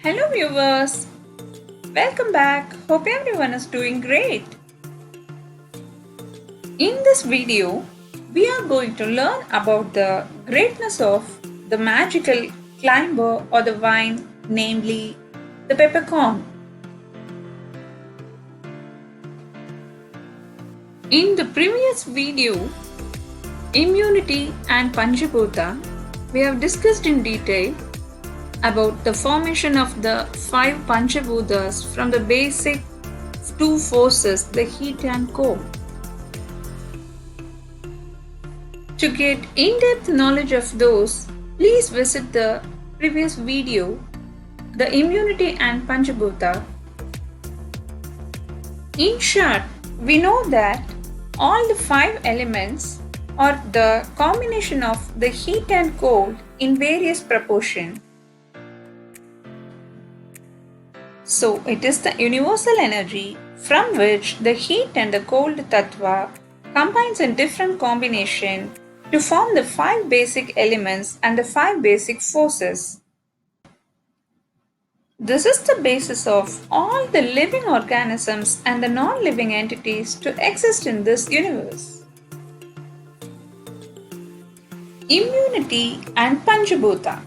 Hello viewers, welcome back. Hope everyone is doing great. In this video, we are going to learn about the greatness of the magical climber or the vine, namely the peppercorn. In the previous video, immunity and Pancha Bootha, we have discussed in detail about the formation of the 5 Pancha Boothas from the basic 2 forces, the heat and cold. To get in-depth knowledge of those, please visit the previous video, the immunity and Pancha Bootha. In short, we know that all the 5 elements are the combination of the heat and cold in various proportion. So it is the universal energy from which the heat and the cold tattva combines in different combination to form the 5 basic elements and the 5 basic forces. This is the basis of all the living organisms and the non-living entities to exist in this universe. Immunity and Pancha Bootha.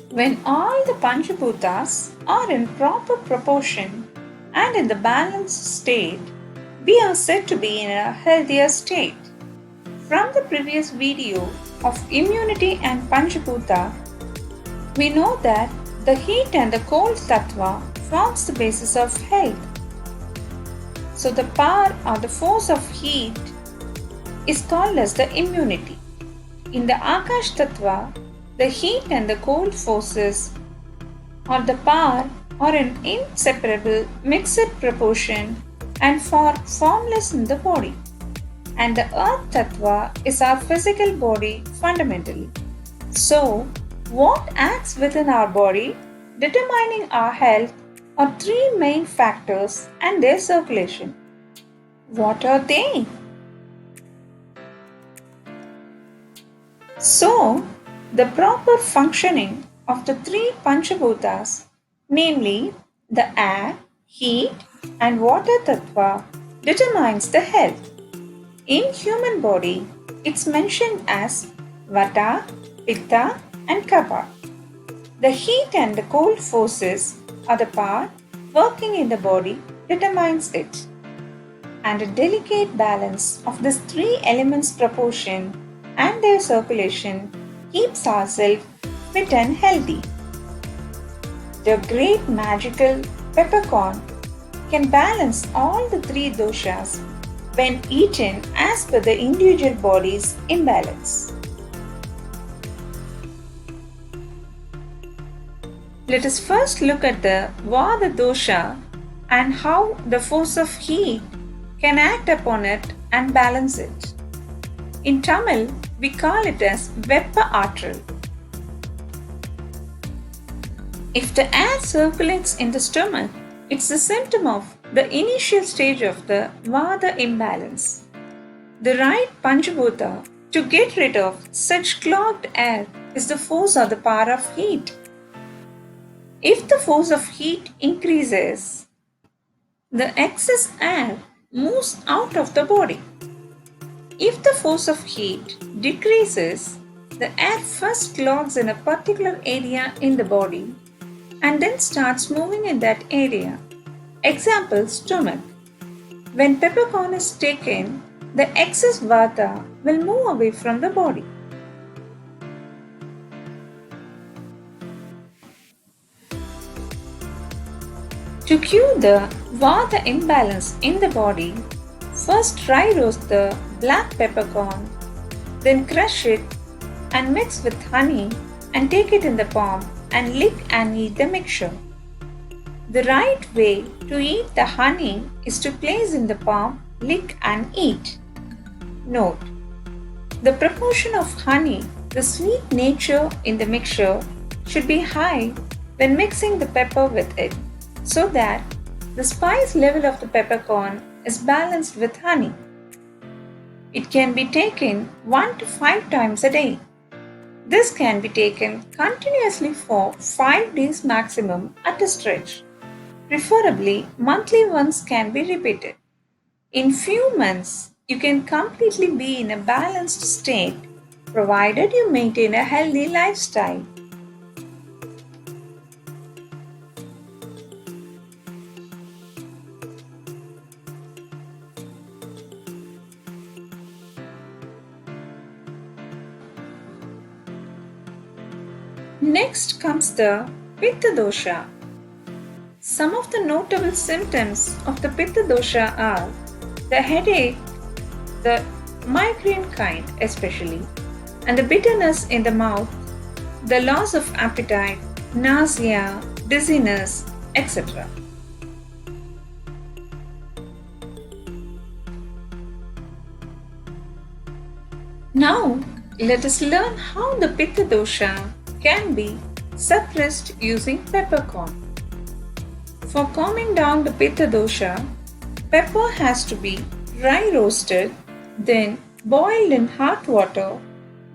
When all the Pancha Boothas are in proper proportion and in the balanced state, we are said to be in a healthier state. From the previous video of immunity and Pancha Bootha, we know that the heat and the cold tattva forms the basis of health. So the power or the force of heat is called as the immunity. In the Akash tattva, the heat and the cold forces or the power are in inseparable mixed proportion and formless in the body. And the earth tattva is our physical body fundamentally. So, what acts within our body determining our health are 3 main factors and their circulation. What are they? So, the proper functioning of the 3 Panchabhutas, namely the air, heat and water tattva, determines the health. In human body, it's mentioned as Vata, Pitta and Kapha. The heat and the cold forces are the power working in the body determines it. And a delicate balance of these 3 elements proportion and their circulation keeps ourselves fit and healthy. The great magical peppercorn can balance all the 3 doshas when eaten as per the individual body's imbalance. Let us first look at the Vata Dosha and how the force of heat can act upon it and balance it. In Tamil, we call it as Veppa Aatral. If the air circulates in the stomach, it's a symptom of the initial stage of the Vata imbalance. The right Panchabhuta to get rid of such clogged air is the force or the power of heat. If the force of heat increases, the excess air moves out of the body. If the force of heat decreases, the air first clogs in a particular area in the body and then starts moving in that area. Example, stomach. When peppercorn is taken, the excess vata will move away from the body. To cure the vata imbalance in the body, first dry roast the black peppercorn, then crush it and mix with honey and take it in the palm and lick and eat the mixture. The right way to eat the honey is to place in the palm, lick and eat. Note: the proportion of honey, the sweet nature in the mixture, should be high when mixing the pepper with it, so that the spice level of the peppercorn is balanced with honey. It can be taken 1 to 5 times a day. This can be taken continuously for 5 days maximum at a stretch. Preferably, monthly ones can be repeated. In few months, you can completely be in a balanced state provided you maintain a healthy lifestyle. Next comes the Pitta Dosha. Some of the notable symptoms of the Pitta Dosha are the headache, the migraine kind especially, and the bitterness in the mouth, the loss of appetite, nausea, dizziness, etc. Now, let us learn how the Pitta Dosha can be suppressed using peppercorn. For calming down the Pitta Dosha, pepper has to be dry roasted, then boiled in hot water,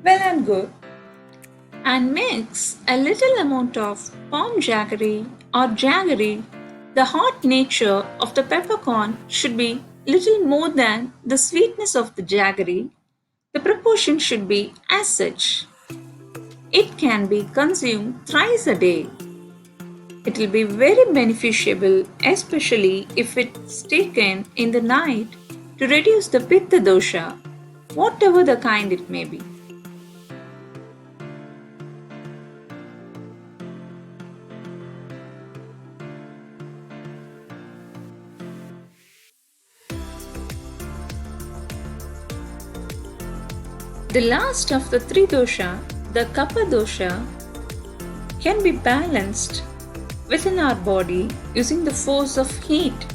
well and good, and mix a little amount of palm jaggery or jaggery. The hot nature of the peppercorn should be little more than the sweetness of the jaggery. The proportion should be as such. It can be consumed thrice a day. It will be very beneficiable, especially if it's taken in the night to reduce the Pitta Dosha, whatever the kind it may be. The last of the Tridosha, the Kapha Dosha, can be balanced within our body using the force of heat.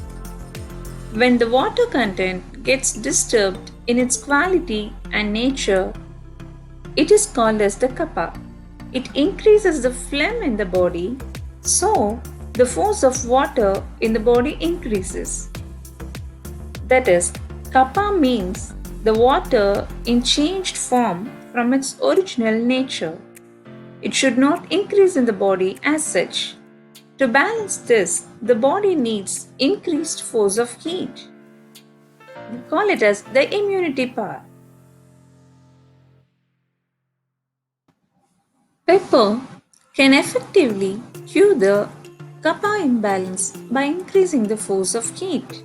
When the water content gets disturbed in its quality and nature, it is called as the Kapha. It increases the phlegm in the body, so the force of water in the body increases. That is, Kapha means the water in changed form from its original nature. It should not increase in the body as such. To balance this, the body needs increased force of heat. We call it as the immunity power. Pepper can effectively cure the kapha imbalance by increasing the force of heat.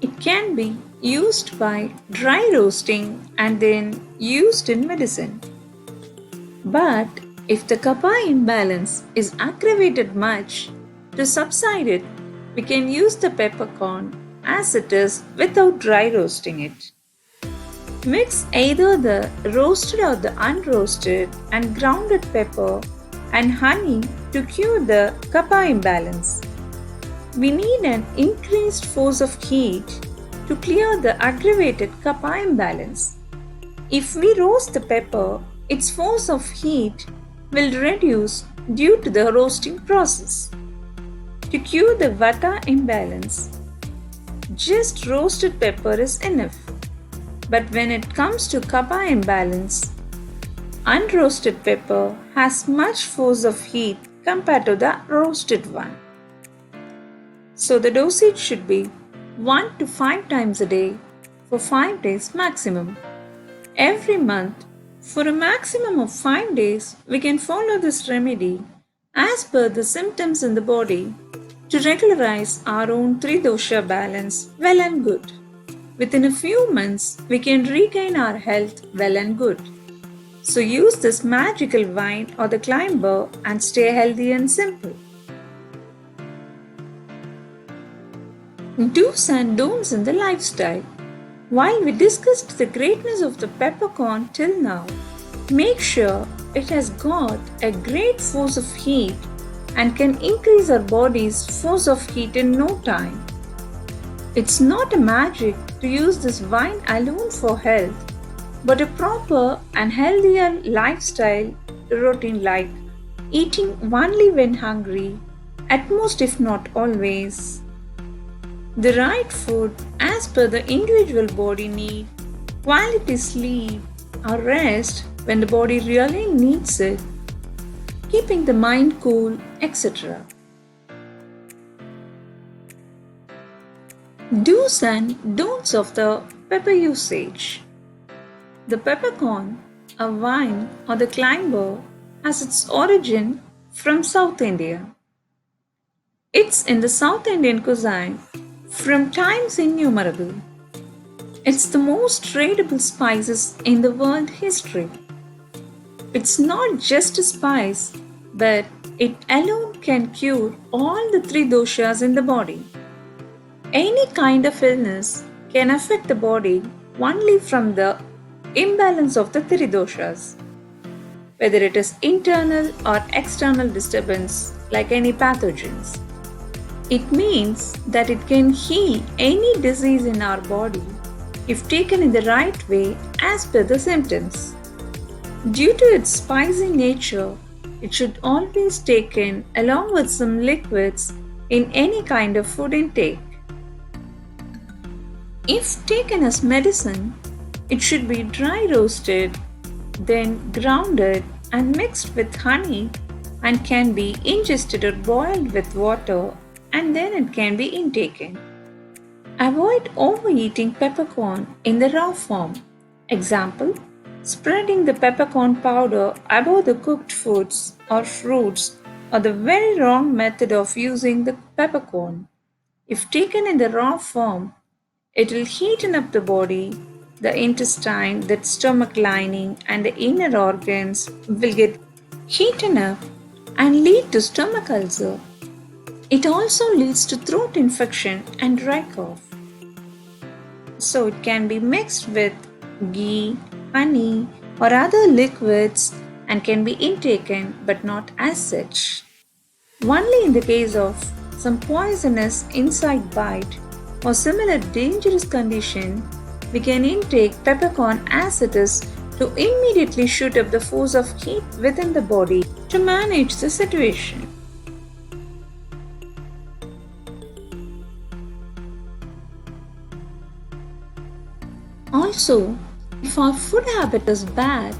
It can be used by dry roasting and then used in medicine. But if the kapha imbalance is aggravated much, to subside it, we can use the peppercorn as it is without dry roasting it. Mix either the roasted or the unroasted and grounded pepper and honey to cure the kapha imbalance. We need an increased force of heat to clear the aggravated kapha imbalance. If we roast the pepper, its force of heat will reduce due to the roasting process. To cure the Vatta imbalance, just roasted pepper is enough. But when it comes to kapha imbalance, unroasted pepper has much force of heat compared to the roasted one. So the dosage should be 1 to 5 times a day for 5 days maximum. Every month, for a maximum of 5 days, we can follow this remedy as per the symptoms in the body to regularize our own Tridosha balance well and good. Within a few months, we can regain our health well and good. So use this magical wine or the climber and stay healthy and simple. Do's and don'ts in the lifestyle. While we discussed the greatness of the peppercorn till now, make sure it has got a great force of heat and can increase our body's force of heat in no time. It's not a magic to use this wine alone for health, but a proper and healthier lifestyle routine like eating only when hungry, at most if not always. The right food as per the individual body need, quality sleep or rest, when the body really needs it, keeping the mind cool, etc. Do's and don'ts of the pepper usage. The peppercorn, a vine or the climber, has its origin from South India. It's in the South Indian cuisine from times innumerable. It's the most tradable spices in the world history. It's not just a spice, but it alone can cure all the three doshas in the body. Any kind of illness can affect the body only from the imbalance of the Tridoshas, whether it is internal or external disturbance like any pathogens. It means that it can heal any disease in our body if taken in the right way as per the symptoms. Due to its spicy nature, it should always be taken along with some liquids in any kind of food intake. If taken as medicine, it should be dry roasted, then grounded and mixed with honey and can be ingested or boiled with water and then it can be intaken. Avoid overeating peppercorn in the raw form. Example, spreading the peppercorn powder above the cooked foods or fruits or the very wrong method of using the peppercorn. If taken in the raw form, it will heaten up the body, the intestine, the stomach lining, and the inner organs will get heaten up and lead to stomach ulcer. It also leads to throat infection and dry cough. So it can be mixed with ghee, honey, or other liquids and can be intaken but not as such. Only in the case of some poisonous insect bite or similar dangerous condition, we can intake peppercorn as it is to immediately shoot up the force of heat within the body to manage the situation. Also, if our food habit is bad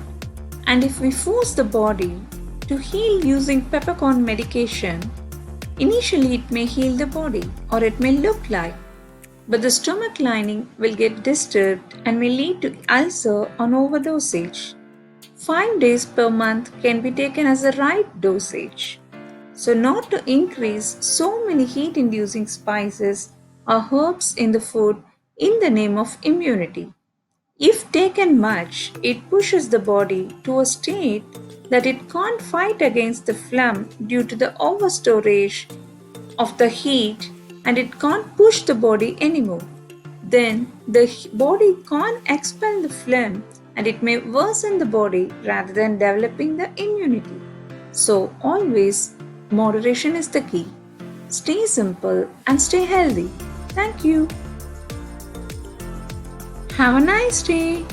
and if we force the body to heal using peppercorn medication, initially it may heal the body or it may look like, but the stomach lining will get disturbed and may lead to ulcer on overdosage. 5 days per month can be taken as the right dosage. So not to increase so many heat-inducing spices or herbs in the food in the name of immunity. If taken much, it pushes the body to a state that it can't fight against the phlegm due to the overstorage of the heat and it can't push the body anymore. Then the body can't expel the phlegm and it may worsen the body rather than developing the immunity. So always moderation is the key. Stay simple and stay healthy. Thank you. Have a nice day.